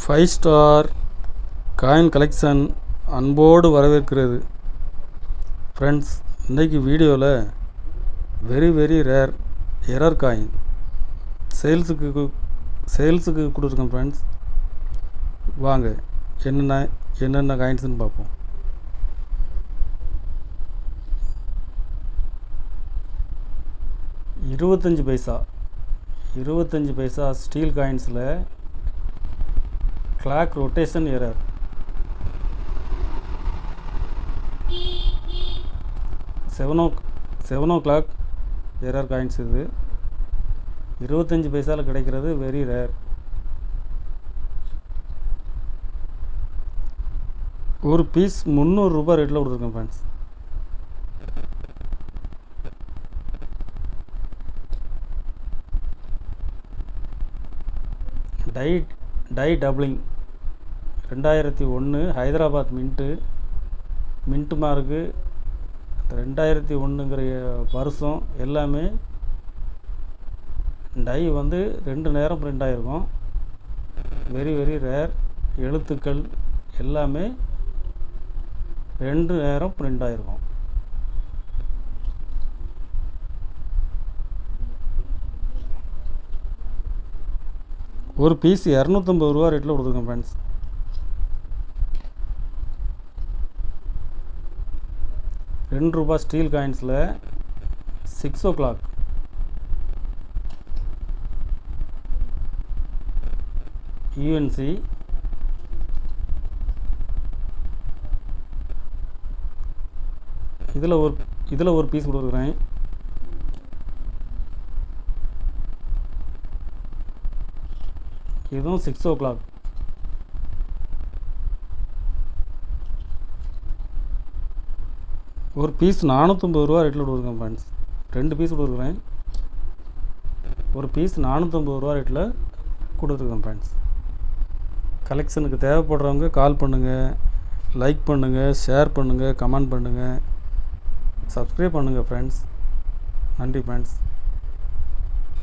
Five star coin collection அன்போடு வரவேற்கிறது. Friends, இன்றைக்கி வீடியோவில் வெரி ரேர் எரர் காயின் சேல்ஸுக்கு கொடுத்துருக்கேன். ஃப்ரெண்ட்ஸ், வாங்க என்னென்ன காயின்ஸ்னு பார்ப்போம். இருபத்தஞ்சி பைசா ஸ்டீல் காயின்ஸில் clock rotation error. Seven o'clock error coins. இது 25 பைசாவில் கிடைக்கிறது, வெரி ரேர். ஒரு பீஸ் 300 ரூபாய் ரேட்டில் கொடுத்துருக்கேன். Friends, die doubling 2001 Hyderabad mint mark. 2001ங்கிற வருஷம் எல்லாமே டை வந்து 2 நேரம் பிரிண்ட் ஆகிருக்கும். Very rare. எழுத்துக்கள் எல்லாமே 2 நேரம் பிரிண்ட் ஆகிருக்கும். ஒரு பீஸ் 250 ரூபா ரேட்டில் கொடுத்துருக்கேன். ஃப்ரெண்ட்ஸ், ₹2 ஸ்டீல் காயின்ஸில் 6 ஓ கிளாக். யூஎன்சி இதில் ஒரு பீஸ் கொடுக்குறேன். இதுவும் 6 ஓ கிளாக். ஒரு பீஸ் 450 ரூபா ரேட்டில் கொடுக்குறேன். ஃப்ரெண்ட்ஸ், 2 பீஸ் கொடுக்குறேன். ஒரு பீஸ் 450 ரூபா ரேட்டில் கொடுத்துருக்கேன். ஃப்ரெண்ட்ஸ், கலெக்ஷனுக்கு தேவைப்படுறவங்க கால் பண்ணுங்கள், லைக் பண்ணுங்கள், ஷேர் பண்ணுங்கள், கமெண்ட் பண்ணுங்கள், சப்ஸ்கிரைப் பண்ணுங்கள். ஃப்ரெண்ட்ஸ், நன்றி. ஃப்ரெண்ட்ஸ்.